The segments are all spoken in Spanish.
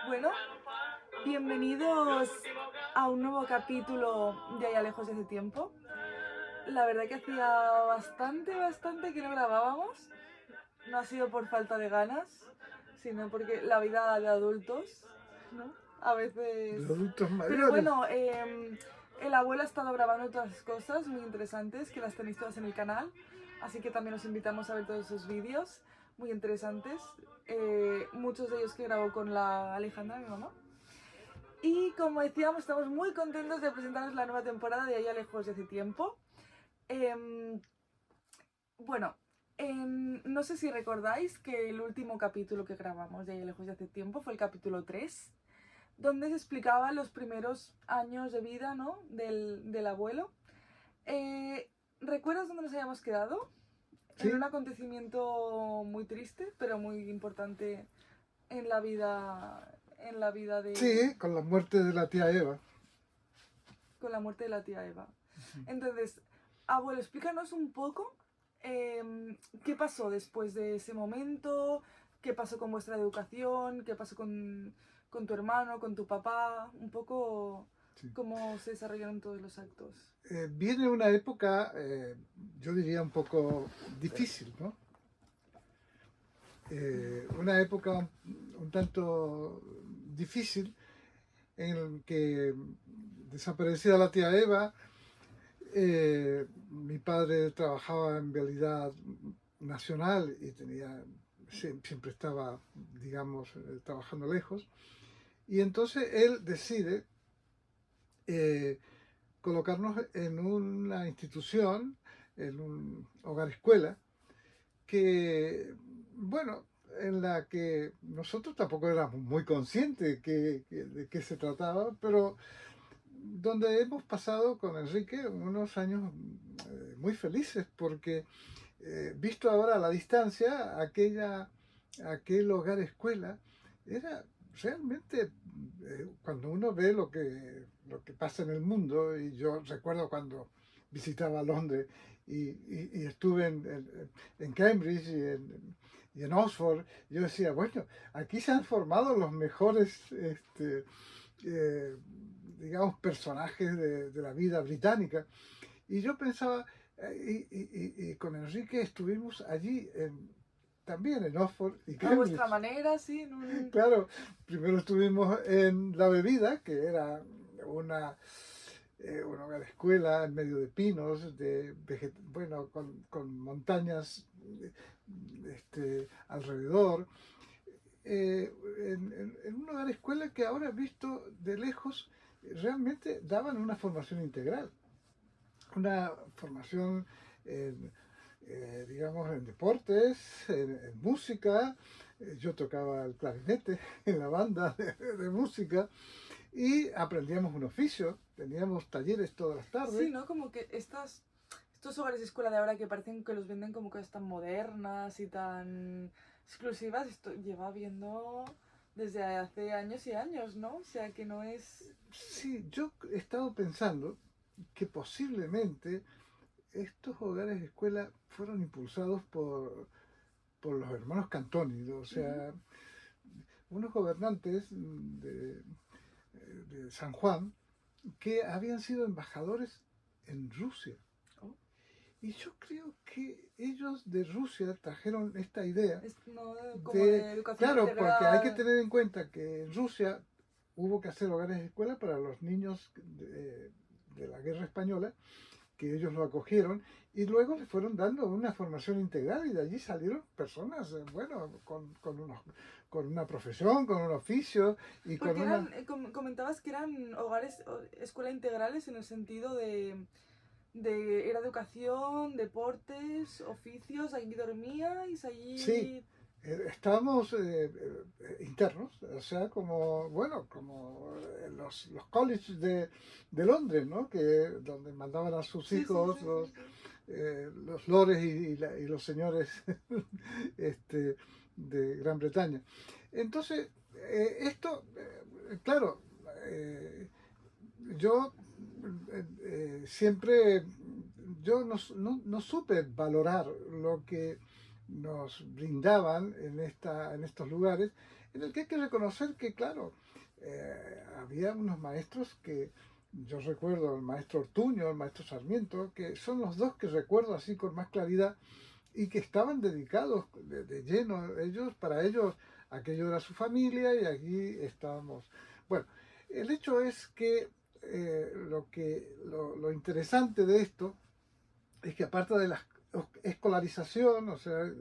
Bueno, bienvenidos a un nuevo capítulo de Allá lejos de hace tiempo. La verdad que hacía bastante que no grabábamos. No ha sido por falta de ganas, sino porque la vida de adultos, ¿no? A veces... De adultos Pero mayores. bueno, el abuelo ha estado grabando otras cosas muy interesantes que las tenéis todas en el canal. Así que también os invitamos a ver todos esos vídeos muy interesantes. Muchos de ellos que grabó con la Alejandra, mi mamá. Y como decíamos, estamos muy contentos de presentaros la nueva temporada de Allá lejos de hace tiempo. Em, bueno, no sé si recordáis que el último capítulo que grabamos de Allá lejos de hace tiempo fue el capítulo 3, donde se explicaba los primeros años de vida, ¿no? del abuelo. Eh, ¿Recuerdas dónde nos habíamos quedado? En un Sí, acontecimiento muy triste, pero muy importante en la vida de... sí, con la muerte de la tía Eva. con la muerte de la tía Eva. Entonces, abuelo, explícanos un poco qué pasó después de ese momento, qué pasó con vuestra educación, qué pasó con tu hermano, con tu papá, un poco Sí. cómo se desarrollaron todos los actos. Viene una época, yo diría un poco difícil, ¿no? Una época un tanto difícil en que desaparecida la tía Eva, mi padre trabajaba en Vialidad Nacional y siempre estaba, digamos, trabajando lejos. Y entonces él decide eh, colocarnos en una institución, en un hogar escuela, que, bueno, en la que nosotros tampoco éramos muy conscientes de qué se trataba, pero donde hemos pasado con Enrique unos años muy felices, porque visto ahora a la distancia, aquel hogar escuela era realmente, cuando uno ve lo que pasa en el mundo, y yo recuerdo cuando visitaba Londres y estuve en Cambridge y en Oxford, yo decía, bueno, aquí se han formado los mejores, eh, digamos, personajes de la vida británica. Y yo pensaba, y con Enrique estuvimos allí también en Oxford y A vuestra Cambridge. manera, sí, en un... Claro, primero estuvimos en La Bebida, que era un hogar escuela en medio de pinos, bueno, con montañas alrededor. En un hogar escuela que ahora visto de lejos realmente daban una formación integral, una formación en, digamos, en deportes, en música. Yo tocaba el clarinete en la banda de música y aprendíamos un oficio. Teníamos talleres todas las Sí, tardes. ¿no? Como que estos hogares de escuela de ahora que parecen que los venden como cosas tan modernas y tan exclusivas, esto lleva viendo desde hace años y años, ¿no? O sea, que no es... Sí, yo he estado pensando que posiblemente estos hogares de escuela fueron impulsados por los hermanos Cantoni, o Ujú. sea, unos gobernantes de San Juan que habían sido embajadores en Rusia. Oh, Y yo creo que ellos de Rusia trajeron esta idea no, como de, de educación claro, porque hay que integral. tener en cuenta que en Rusia hubo que hacer hogares de escuela para los niños de la guerra española, que ellos lo acogieron y luego le fueron dando una formación integral y de allí salieron personas, bueno, con una profesión, con un oficio y con Porque una... eran, comentabas que eran hogares, escuela integrales en el sentido de era educación, deportes, oficios, allí dormíais, Sí, allí... estábamos internos, o sea, como, bueno, como los colleges de Londres, ¿no? Donde mandaban a sus Sí, sí, hijos sí, sí, sí. los lores y los señores este, de Gran Bretaña. Entonces, claro, eh, yo siempre, yo no supe valorar lo que nos brindaban en estos lugares, en el que hay que reconocer que, claro, había unos maestros que, yo recuerdo el maestro Ortuño, el maestro Sarmiento, que son los dos que recuerdo así con más claridad y que estaban dedicados de lleno, para ellos aquello era su familia y aquí estábamos. Bueno, el hecho es que lo interesante de esto es que aparte de la escolarización, o sea,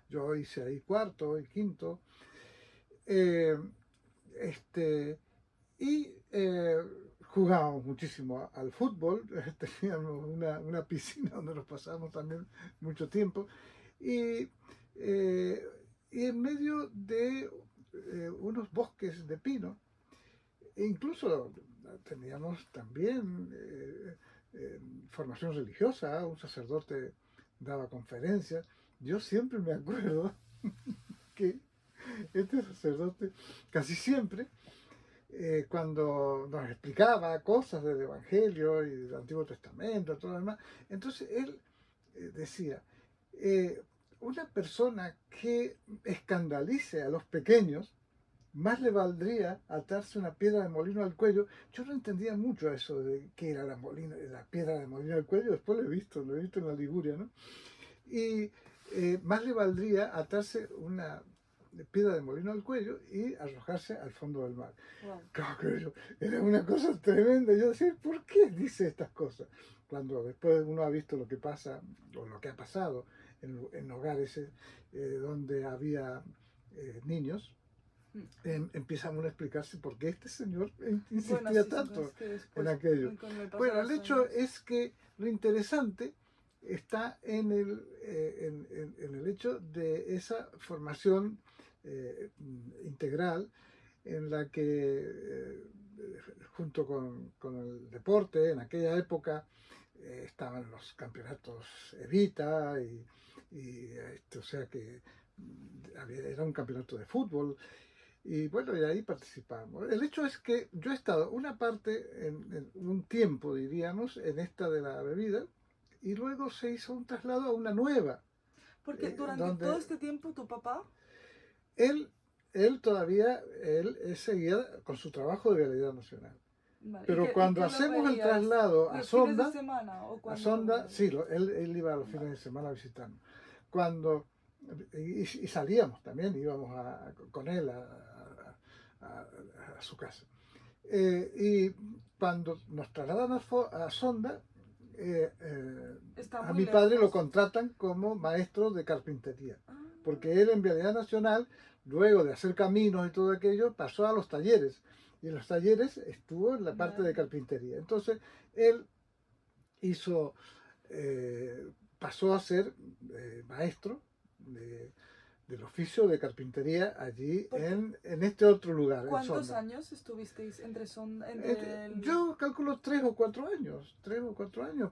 yo hice ahí cuarto y quinto, eh, este, y jugábamos muchísimo al fútbol, teníamos una piscina donde nos pasábamos también mucho tiempo, y, eh, y en medio de unos bosques de pino, e incluso teníamos también formación religiosa, un sacerdote daba conferencias. Yo siempre me acuerdo que este sacerdote casi siempre cuando nos explicaba cosas del Evangelio y del Antiguo Testamento, todo lo demás, entonces él decía, una persona que escandalice a los pequeños, más le valdría atarse una piedra de molino al cuello. Yo no entendía mucho eso de qué era la piedra de molino al cuello, después lo he visto en la Liguria, ¿no? Y más le valdría atarse una piedra de molino al cuello y arrojarse al fondo del mar. Wow. Claro que era una cosa tremenda. Yo decía, ¿por qué dice estas cosas? Cuando después uno ha visto lo que pasa, o lo que ha pasado en hogares donde había niños, empieza uno a explicarse por qué este señor insistía Bueno, sí, tanto que en aquello. Bueno, el hecho es que lo interesante está en el hecho de esa formación integral en la que, junto con el deporte, en aquella época estaban los campeonatos Evita o sea que era un campeonato de fútbol. Y bueno, y ahí participamos. El hecho es que yo he estado una parte, en un tiempo, diríamos, en esta de la bebida, y luego se hizo un traslado a una nueva. Porque durante donde todo este tiempo tu papá... él, él todavía, seguía con su trabajo de vialidad nacional. Vale. Pero cuando hacemos el traslado a ¿Los Sonda, fines de semana o a cuando... Sonda, sí, él iba a los fines de semana a visitarnos. Cuando, y salíamos también, íbamos con él a su casa. Y cuando nos trasladan a Sonda, a mi padre lo contratan como maestro de carpintería, porque él en Vialidad Nacional, luego de hacer caminos y todo aquello, pasó a los talleres, y en los talleres estuvo en la parte de carpintería. Entonces él hizo, pasó a ser maestro del oficio de carpintería allí en este otro lugar. ¿Cuántos años estuvisteis entre Sonda? Yo calculo 3 o 4 años,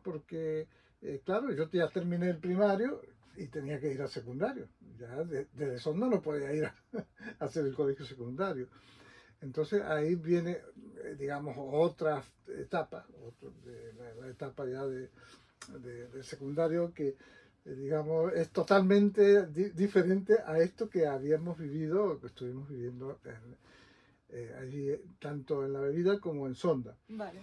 porque claro, yo ya terminé el primario y tenía que ir al secundario. Ya desde Sonda no podía ir a hacer el colegio secundario. Entonces ahí viene, digamos, otra etapa, la etapa ya del secundario que, digamos, es totalmente diferente a esto que habíamos vivido, que estuvimos viviendo allí, tanto en la bebida como en Sonda. Vale.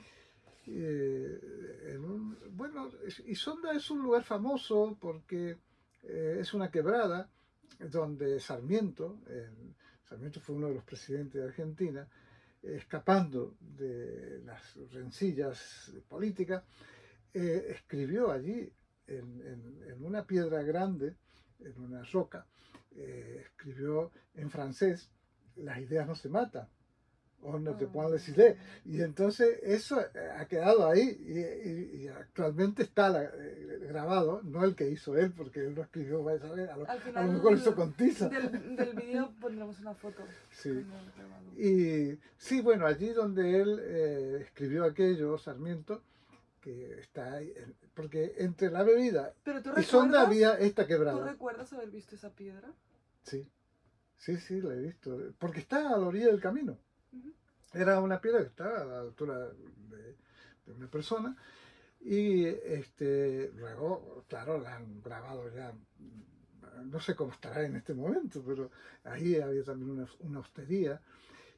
Bueno, y Sonda es un lugar famoso porque es una quebrada donde Sarmiento fue uno de los presidentes de Argentina, escapando de las rencillas políticas, escribió allí en una piedra grande, en una roca, escribió en francés: las ideas no se matan, o no te puedo decir. Y entonces eso ha quedado ahí y actualmente está grabado, no el que hizo él, porque él lo escribió, vais a ver, a lo mejor hizo con tiza. Del vídeo pondremos una foto. Sí. Y sí, bueno, allí donde él escribió aquello, Sarmiento, que está ahí, porque entre la bebida y Sonda había esta quebrada. ¿Tú recuerdas haber visto esa piedra? Sí, la he visto, porque está a la orilla del camino. Era una piedra que estaba a la altura de una persona, y luego, claro, la han grabado ya no sé cómo estará en este momento, pero ahí había también una hostería.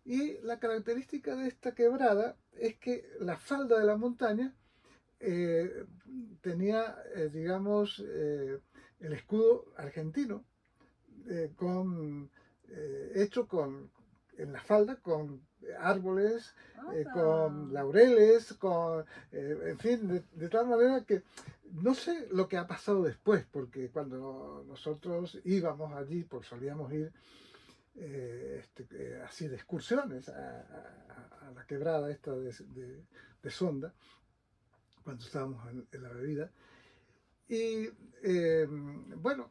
Y la característica de esta quebrada es que la falda de la montaña eh, tenía, digamos, el escudo argentino hecho en la falda con árboles, con laureles, en fin, de tal manera que no sé lo que ha pasado después, porque cuando nosotros íbamos allí, pues solíamos ir así de excursiones a la quebrada esta de Sonda, cuando estábamos en la bebida. Y bueno,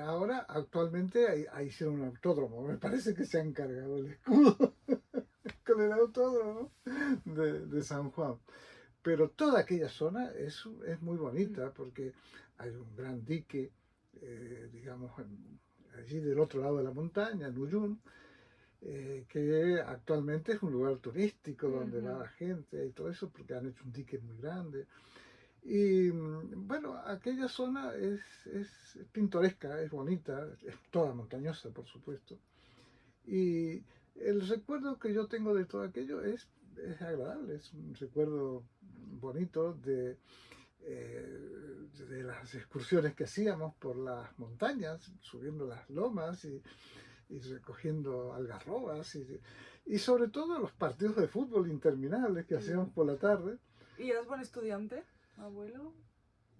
ahora actualmente ahí hicieron un autódromo. Me parece que se han cargado el escudo con el autódromo de San Juan. Pero toda aquella zona es muy bonita porque hay un gran dique, digamos, allí del otro lado de la montaña, en Uyun, que actualmente es un lugar turístico donde va la gente y todo eso porque han hecho un dique muy grande. Y bueno, aquella zona es pintoresca, es bonita, es toda montañosa, por supuesto. Y el recuerdo que yo tengo de todo aquello es agradable, es un recuerdo bonito de las excursiones que hacíamos por las montañas, subiendo las lomas y recogiendo algarrobas y sobre todo los partidos de fútbol interminables que hacíamos por la tarde. ¿Y eras buen estudiante, abuelo?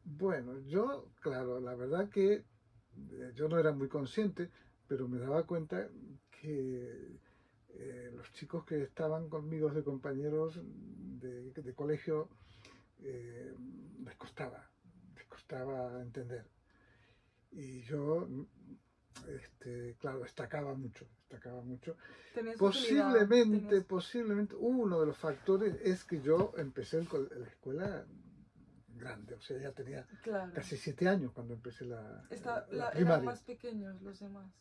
Bueno, yo, claro, la verdad que yo no era muy consciente, pero me daba cuenta que los chicos que estaban conmigo de compañeros de colegio eh, les costaba entender. Y yo, claro, destacaba mucho, destacaba mucho. ¿Tenías facilidad? Posiblemente uno de los factores es que yo empecé la escuela grande, o sea, ya tenía Claro. casi 7 años cuando empecé la Eran primaria. más pequeños los demás.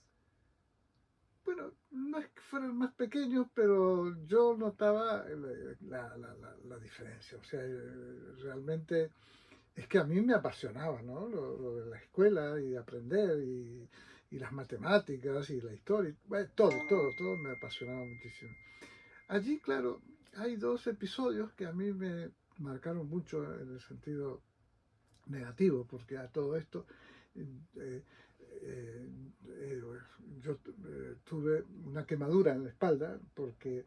Bueno, no es que fueran más pequeños, pero yo notaba la diferencia. O sea, realmente es que a mí me apasionaba, ¿no? Lo de la escuela y aprender y las matemáticas y la historia. Bueno, todo me apasionaba muchísimo. Allí, claro, hay 2 episodios que a mí me marcaron mucho en el sentido negativo, porque a todo esto eh, eh, eh, yo tuve una quemadura en la espalda porque,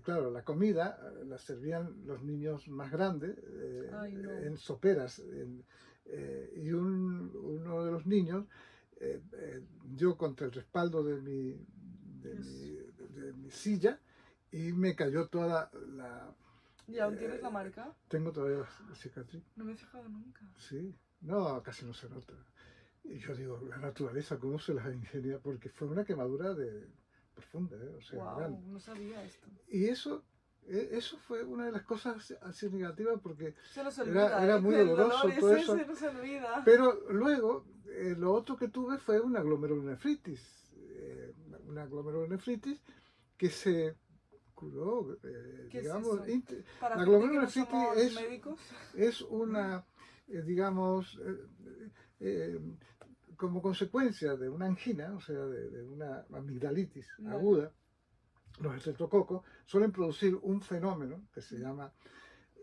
claro, la comida la servían los niños más grandes No. en soperas y uno de los niños dio contra el respaldo de mi silla y me cayó toda la... ¿Y aún tienes la marca? Tengo todavía la cicatriz. No me he fijado nunca. Sí, no, casi no se nota. Y yo digo, la naturaleza, ¿cómo se las ingenia? Porque fue una quemadura profunda, o sea, wow, grande. No sabía esto. Y eso fue una de las cosas así negativas porque se nos olvida, era muy doloroso todo eso. Se nos olvida. Pero luego, lo otro que tuve fue una glomerulonefritis. Una glomerulonefritis que se curó, digamos. ¿Para la glomerulonefritis es una, digamos, como consecuencia de una angina, o sea, de una amigdalitis aguda, los estreptococos suelen producir un fenómeno que se llama,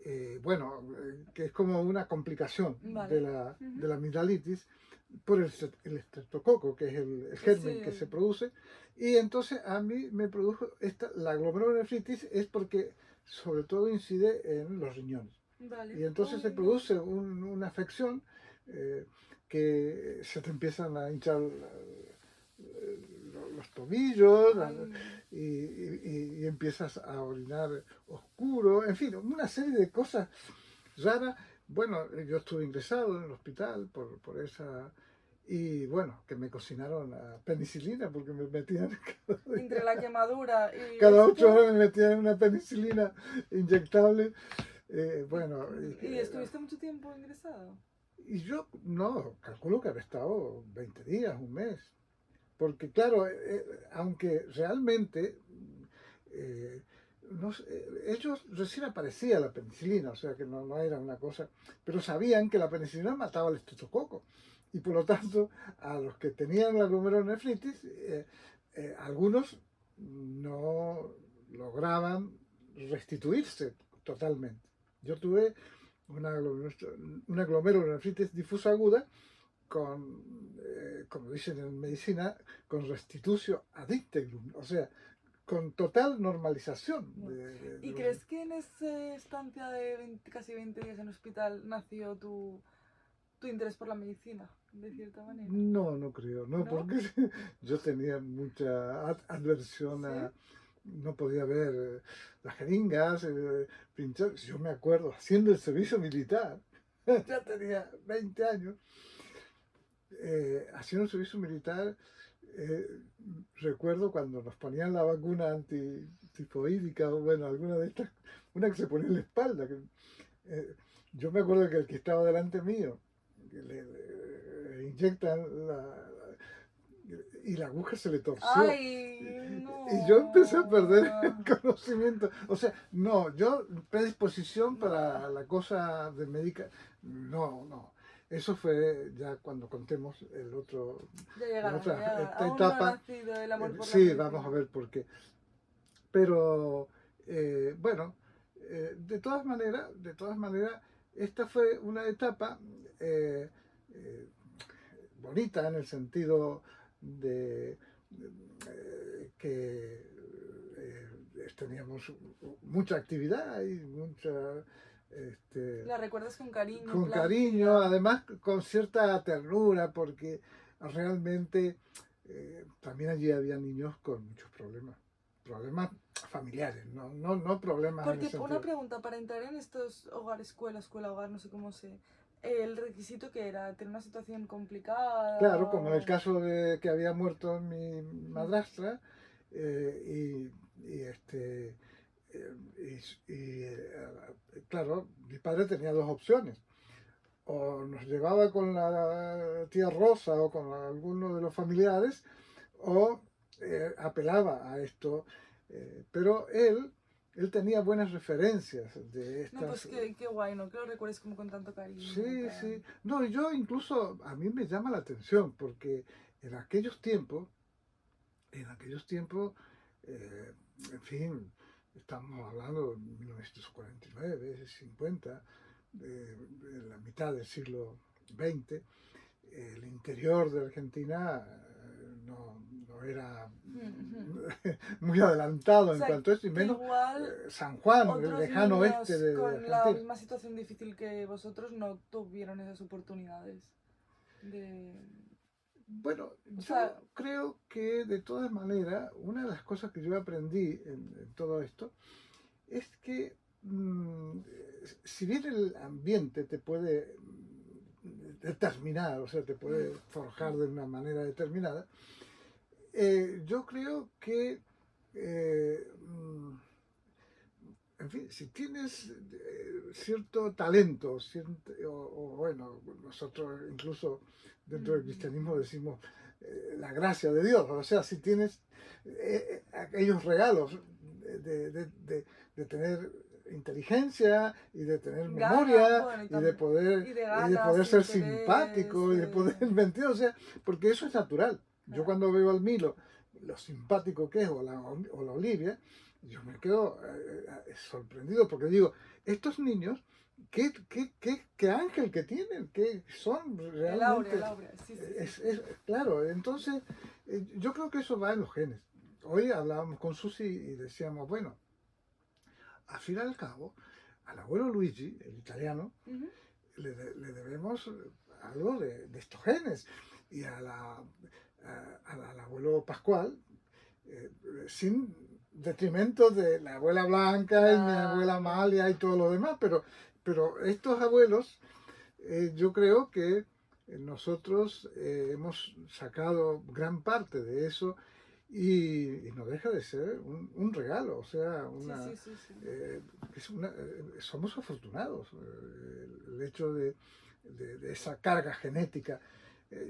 que es como una complicación de la amigdalitis por el estreptococo, que es el germen que se produce. Y entonces a mí me produjo la glomerulonefritis es porque sobre todo incide en los riñones. Y entonces se produce una afección que se te empiezan a hinchar los tobillos y empiezas a orinar oscuro, en fin, una serie de cosas raras. Bueno, yo estuve ingresado en el hospital por esa... Y bueno, que me cocinaron a penicilina porque me metían... Entre la quemadura y... Cada 8 horas me metían una penicilina inyectable. Bueno... ¿Y estuviste mucho tiempo ingresado? Y yo, no, calculo que había estado 20 días, un mes. Porque claro, aunque realmente ellos recién aparecía la penicilina, o sea que no era una cosa, pero sabían que la penicilina mataba al estreptococo. y por lo tanto a los que tenían la glomerulonefritis, algunos no lograban restituirse totalmente. Yo tuve una glomerulonefritis difusa aguda con, como dicen en medicina, con restitutio ad integrum, o sea, con total normalización. ¿Y crees que en esa estancia de casi 20 días en hospital nació tu interés por la medicina, de cierta manera? No, no creo, no, ¿No? porque yo tenía mucha adversión a... ¿Sí? No podía ver las jeringas, pinchar. Yo me acuerdo, haciendo el servicio militar, ya tenía 20 años, haciendo el servicio militar, recuerdo cuando nos ponían la vacuna antitifoidea, o bueno, alguna de estas, una que se ponía en la espalda. Yo me acuerdo que el que estaba delante mío, le inyectan y la aguja se le torció. ¡Ay, no! Y yo empecé a perder el conocimiento. O sea, no, yo predisposición para la cosa de médica, no, no. Eso fue ya cuando contemos el otro, Ya llegará, la otra aún etapa. no ha nacido el amor por la Sí, medicina. vamos a ver por qué. Pero, bueno, de todas maneras, esta fue una etapa bonita en el sentido de que teníamos mucha actividad y mucha... La recuerdas con cariño. con Plácida. cariño, además con cierta ternura, porque realmente también allí había niños con muchos problemas familiares, no problemas en el Porque sentido... una pregunta, para entrar en estos hogares, escuela, hogar, no sé cómo se... El requisito que era tener una situación complicada. Claro, como en el caso de que había muerto mi madrastra, claro, mi padre tenía dos opciones. O nos llevaba con la tía Rosa o con alguno de los familiares, o apelaba a esto. Pero él tenía buenas referencias de estas... No, pues qué guay, ¿no? Que lo recuerdes como con tanto cariño. Sí, tan- sí. No, yo incluso, a mí me llama la atención, porque en aquellos tiempos, eh, en fin, estamos hablando de 1949, 50, en la mitad del siglo XX, el interior de Argentina no era muy adelantado O en sea, cuanto a esto, y que menos igual San Juan, el otros lejano niños oeste de con la Argentina. misma situación difícil que vosotros no tuvieron esas oportunidades de... Bueno, yo sea, creo que de todas maneras, una de las cosas que yo aprendí en todo esto es que si bien el ambiente te puede determinar, o sea, te puede forjar de una manera determinada, yo creo que, en fin, si tienes cierto talento, o bueno, nosotros incluso dentro del cristianismo decimos la gracia de Dios, o sea, si tienes aquellos regalos de tener inteligencia y de tener memoria bueno, y de poder, y de y de ganas, poder ser interés, simpático y de poder mentir, o sea, porque eso es natural. Yo Claro. cuando veo al Milo, lo simpático que es, o la Olivia, yo me quedo sorprendido porque digo, estos niños, qué ángel que tienen, que son realmente... El aura, sí. Claro, entonces yo creo que eso va en los genes. Hoy hablábamos con Susi y decíamos, bueno, al fin y al cabo, al abuelo Luigi, el italiano, le debemos algo de estos genes. Y al abuelo Pascual, sin detrimento de la abuela Blanca y mi abuela Amalia y todo lo demás, pero estos abuelos, yo creo que nosotros hemos sacado gran parte de eso y no deja de ser un regalo, o sea, somos afortunados, el hecho de esa carga genética.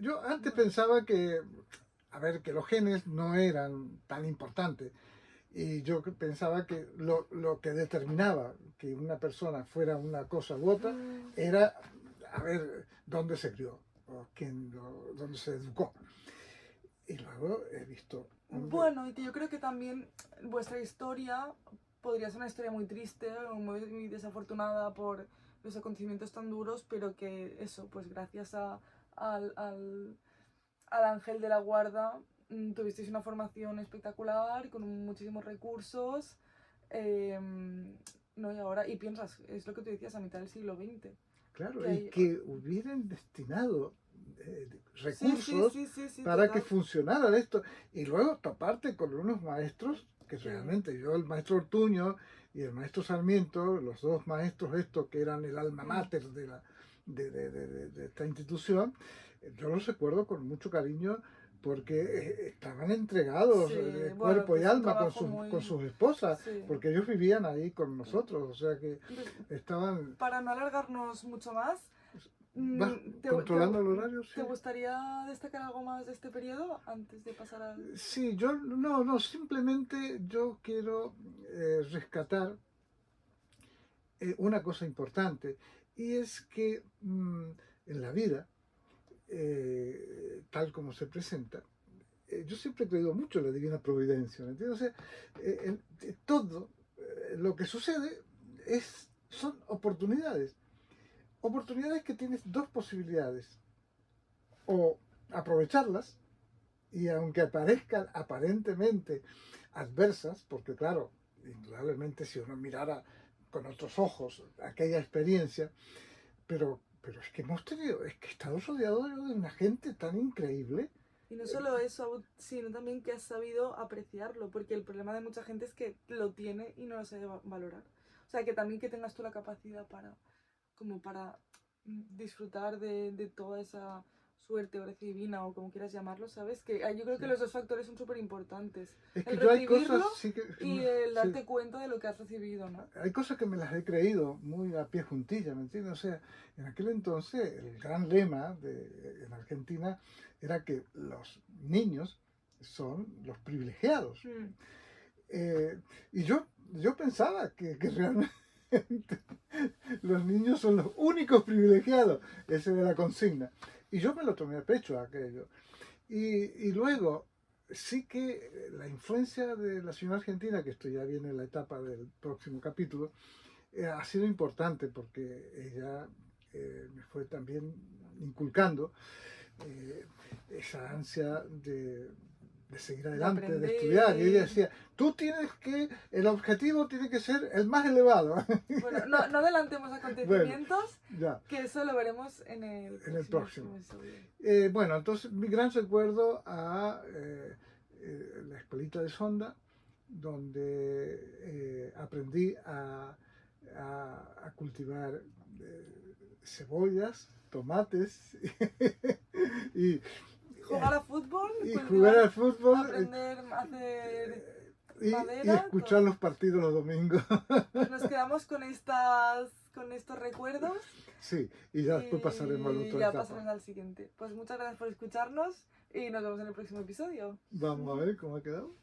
Yo antes pensaba que, a ver, que los genes no eran tan importantes. Y yo pensaba que lo que determinaba que una persona fuera una cosa u otra era a ver dónde se crió. o donde se educó. Y luego he visto... Bueno, y que yo creo que también vuestra historia podría ser una historia muy triste o muy desafortunada por los acontecimientos tan duros, pero que eso, pues gracias al ángel de la guarda tuvisteis una formación espectacular con muchísimos recursos, ¿no? Y ahora, y piensas, es lo que tú decías, a mitad del siglo XX. Claro, Que y hay- que hubieran destinado Sí, recursos sí, para que total. funcionara esto. Y luego toparte con unos maestros que Sí. realmente, yo, el maestro Ortuño y el maestro Sarmiento, los dos maestros estos que eran el alma mater de esta institución, yo los recuerdo con mucho cariño porque estaban entregados Sí, de bueno, cuerpo y pues un alma trabajo con muy... sus esposas, Sí. porque ellos vivían ahí con nosotros, o sea que Entonces, estaban... para no alargarnos mucho más, ¿Vas ¿te, controlando el horario? Sí. te gustaría destacar algo más de este periodo antes de pasar al...? Sí, yo no, simplemente yo quiero rescatar una cosa importante y es que en la vida, tal como se presenta, yo siempre he creído mucho en la divina providencia, ¿me entiendes? O sea, todo lo que sucede son oportunidades. Oportunidades que tienes dos posibilidades, o aprovecharlas, y aunque aparezcan aparentemente adversas, porque claro, indudablemente si uno mirara con otros ojos aquella experiencia, pero es que es que he estado rodeado yo de una gente tan increíble. Y no solo eso, sino también que has sabido apreciarlo, porque el problema de mucha gente es que lo tiene y no lo sabe valorar. O sea, que también que tengas tú la capacidad para disfrutar de toda esa suerte o gracia divina o como quieras llamarlo, ¿sabes? Que yo creo que los dos factores son súper importantes. Es que El yo hay cosas, recibirlo sí y el sí, darte cuenta de lo que has recibido, ¿no? hay cosas que me las he creído muy a pie juntilla, ¿me entiendes? O sea, en aquel entonces el gran lema en Argentina era que los niños son los privilegiados. Eh, y yo pensaba que realmente los niños son los únicos privilegiados. Esa era la consigna. Y yo me lo tomé a pecho aquello. Y luego, sí que la influencia de la ciudad argentina, que esto ya viene en la etapa del próximo capítulo, ha sido importante porque ella me fue también inculcando esa ansia de seguir adelante, de estudiar. Y ella decía, el objetivo tiene que ser el más elevado. Bueno, no adelantemos acontecimientos, Ya, que eso lo veremos en el próximo. episodio. Bueno, entonces mi gran recuerdo a la escuelita de Sonda, donde aprendí a cultivar cebollas, tomates y, Jugar a fútbol, y cultivar, jugar al fútbol aprender a hacer y madera, escuchar todo. los partidos los domingos. Pues nos quedamos con estos recuerdos Sí, y ya después pasaremos a la y otra ya etapa. pasaremos al siguiente. Pues muchas gracias por escucharnos y nos vemos en el próximo episodio. Vamos a ver cómo ha quedado.